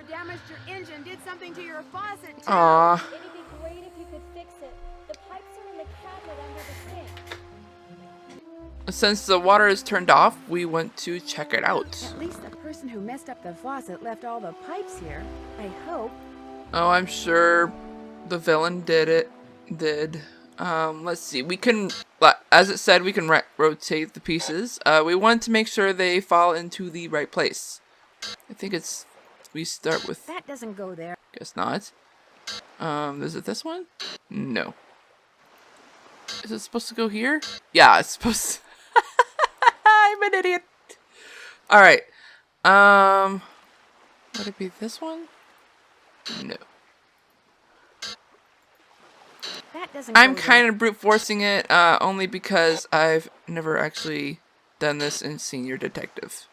What damaged your engine did something to your faucet, too. Aww. It'd be great if you could fix it. The pipes are in the cabinet under the sink. Since the water is turned off, we went to check it out. At least the person who messed up the faucet left all the pipes here. I hope. Oh, I'm sure the villain did. Let's see. We can, as it said, we can rotate the pieces. We want to make sure they fall into the right place. I think it's, we start with, That doesn't go there. guess not. Is it this one? No. Is it supposed to go here? Yeah, it's supposed to. I'm an idiot. Alright. Would it be this one? No. That doesn't I'm go kind of brute forcing it, only because I've never actually done this in Senior Detective.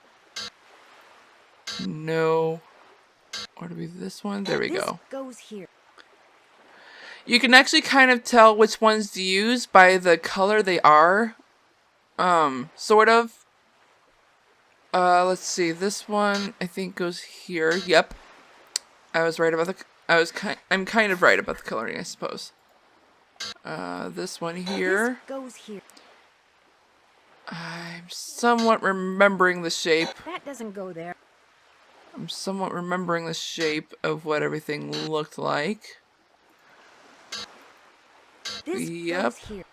No. Or to be this one? There we This go. goes here. You can actually kind of tell which ones to use by the color they are. Sort of. Let's see. This one I think goes here. Yep. I was right about the I'm kind of right about the coloring, I suppose. This one here. This goes here. I'm somewhat remembering the shape. That doesn't go there. I'm somewhat remembering the shape of what everything looked like. This Yep. goes here.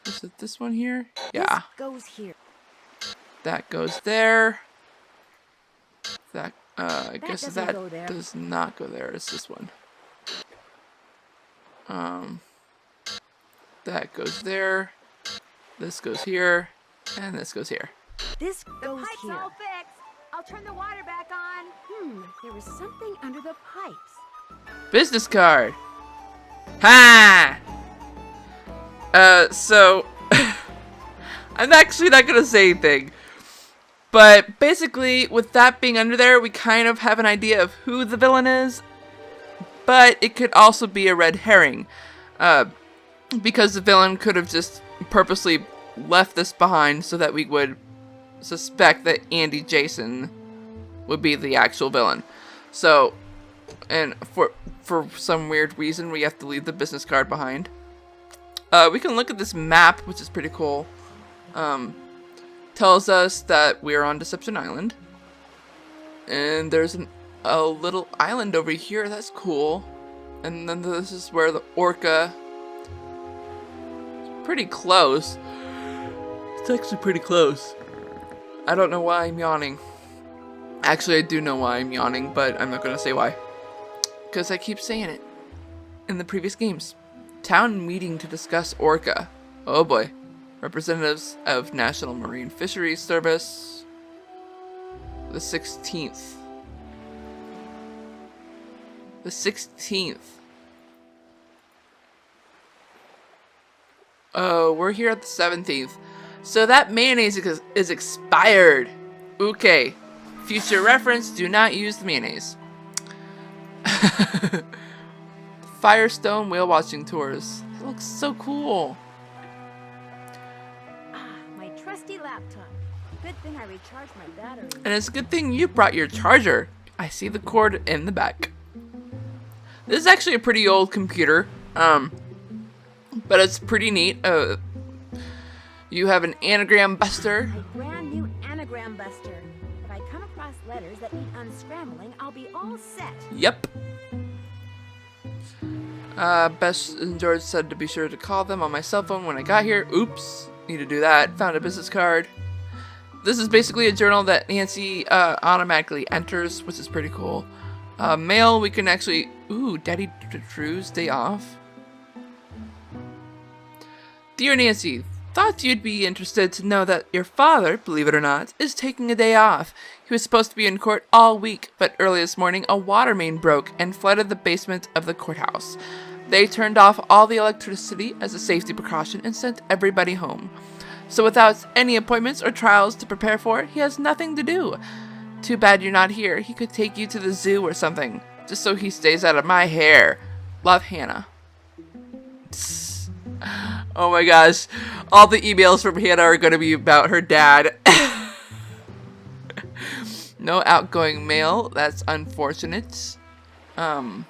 Is it this one here? Yeah. This goes here. That goes there. That, I guess doesn't that go there. does not go there. It's this one. That goes there. This goes here. And this goes here. This The goes pipe's here. all fixed. I'll turn the water back on. There was something under the pipes. Business card. Ha! So I'm actually not gonna say anything. But basically, with that being under there, we kind of have an idea of who the villain is. But it could also be a red herring. Because the villain could have just purposely left this behind so that we would suspect that Andy Jason would be the actual villain. So, and for some weird reason, we have to leave the business card behind. We can look at this map, which is pretty cool. Tells us that we're on Deception Island. And there's a little island over here. That's cool. And then this is where the orca... It's pretty close. It's actually pretty close. I don't know why I'm yawning. Actually, I do know why I'm yawning, but I'm not going to say why. Because I keep saying it in the previous games. Town meeting to discuss orca. Oh boy. Representatives of National Marine Fisheries Service. The 16th. The 16th. Oh, we're here at the 17th. So that mayonnaise is expired. Okay. Future reference, do not use the mayonnaise. Firestone whale watching tours. That looks so cool. My trusty laptop. Good thing I recharged my battery. And it's a good thing you brought your charger. I see the cord in the back. This is actually a pretty old computer. But it's pretty neat. You have an anagram buster. A brand new anagram buster. If I come across letters that need unscrambling, I'll be all set. Yep. Bess and George said to be sure to call them on my cell phone when I got here. Oops. Need to do that. Found a business card. This is basically a journal that Nancy automatically enters, which is pretty cool. Mail, we can actually... Ooh, Daddy Drew's day off. Dear Nancy, thought you'd be interested to know that your father, believe it or not, is taking a day off. He was supposed to be in court all week, but early this morning a water main broke and flooded the basement of the courthouse. They turned off all the electricity as a safety precaution and sent everybody home. So without any appointments or trials to prepare for, he has nothing to do. Too bad you're not here. He could take you to the zoo or something, just so he stays out of my hair. Love, Hannah. Oh my gosh. All the emails from Hannah are going to be about her dad. No outgoing mail. That's unfortunate. Awesome.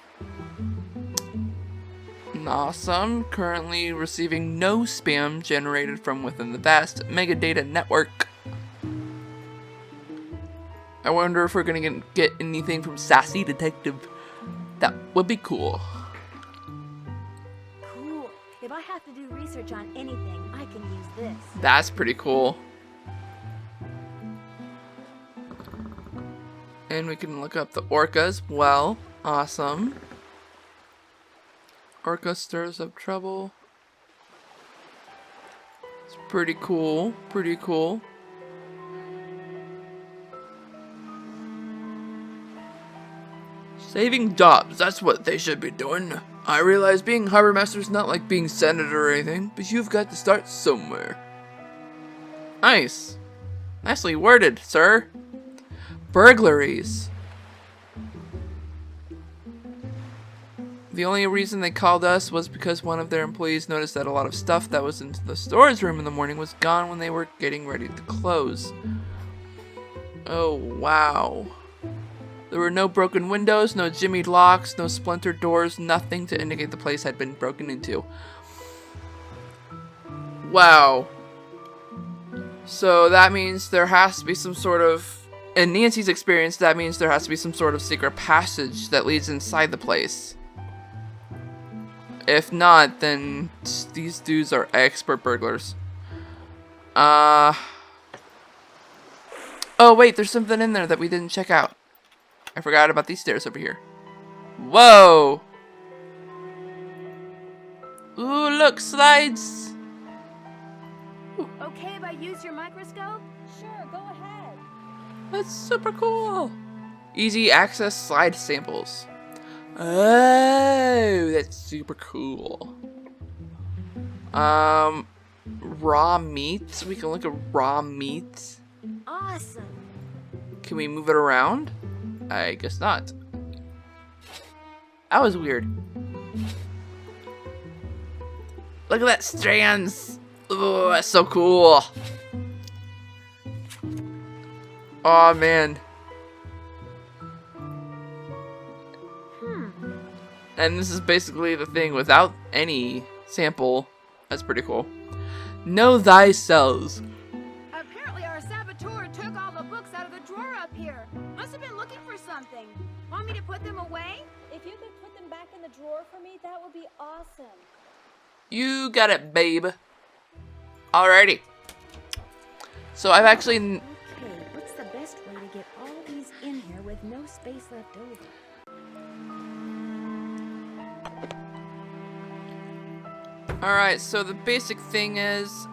Currently receiving no spam generated from within the vast megadata network. I wonder if we're gonna get anything from Sassy Detective. That would be cool. Cool. If I have to do research on anything, I can use this. That's pretty cool. And we can look up the orca as well. Awesome. Orca stirs up trouble. It's pretty cool. Pretty cool. Saving jobs, that's what they should be doing. I realize being harbor master is not like being senator or anything, but you've got to start somewhere. Nice. Nicely worded, sir. Burglaries. The only reason they called us was because one of their employees noticed that a lot of stuff that was in the storage room in the morning was gone when they were getting ready to close. Oh, wow. There were no broken windows, no jimmied locks, no splintered doors, nothing to indicate the place had been broken into. Wow. So that means there has to be some sort of, in Nancy's experience, that means there has to be some sort of secret passage that leads inside the place. If not, then these dudes are expert burglars. Oh wait, there's something in there that we didn't check out. I forgot about these stairs over here. Whoa! Ooh, look, slides! Okay if I use your microscope? Sure, go ahead. That's super cool! Easy access slide samples. Oh, that's super cool. Raw meat. We can look at raw meat. Awesome. Can we move it around? I guess not. That was weird. Look at that strands. Oh, that's so cool. Oh man. And this is basically the thing without any sample. That's pretty cool. Know thyself. Apparently our saboteur took all the books out of the drawer up here. Must have been looking for something. Want me to put them away? If you could put them back in the drawer for me, that would be awesome. You got it, babe. Alrighty. So I've actually... Okay, what's the best way to get all these in here with no space left over? Alright, so the basic thing is,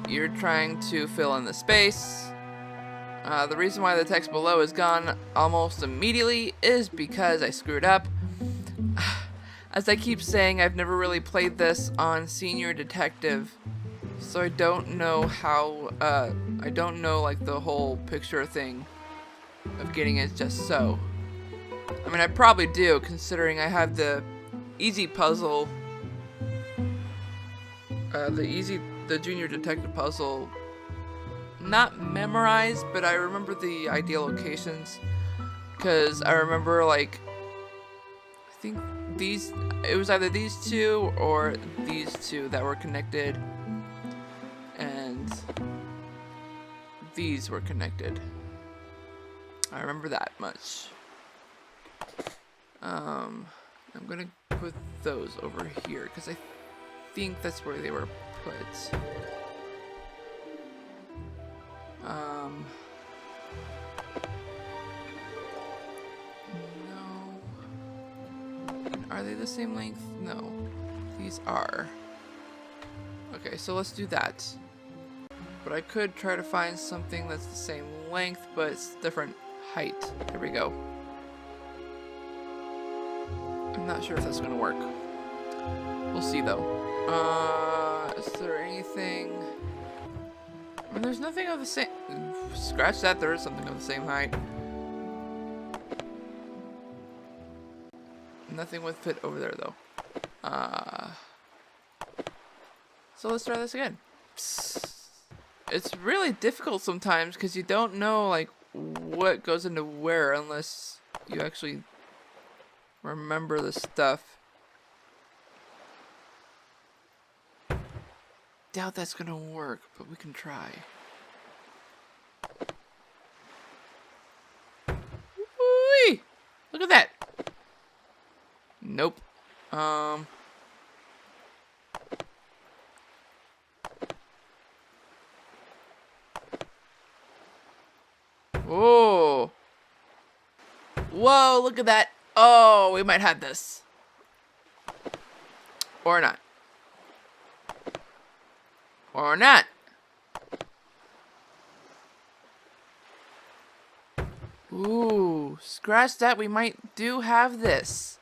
you're trying to fill in the space. The reason why the text below is gone almost immediately is because I screwed up. As I keep saying, I've never really played this on Senior Detective, so I don't know how, I don't know like the whole picture thing of getting it just so. I mean, I probably do, considering I have the easy puzzle, the Junior Detective puzzle not memorized, but I remember the ideal locations, because I remember, like, I think it was either these two or these two that were connected, and these were connected. I remember that much. I'm gonna put those over here, because I think that's where they were put. No. Are they the same length? No. These are. Okay, so let's do that. But I could try to find something that's the same length, but it's different height. There we go. I'm not sure if that's gonna work. We'll see though. Is there anything? I mean, there's nothing of the same. Scratch that, there is something of the same height. Nothing would fit over there though. So let's try this again. It's really difficult sometimes because you don't know like what goes into where unless you actually remember the stuff. Doubt that's gonna work, but we can try. Whee! Look at that. Nope. Oh. Whoa, look at that. Oh, we might have this. Or not. Or not. Ooh, scratch that. We might do have this.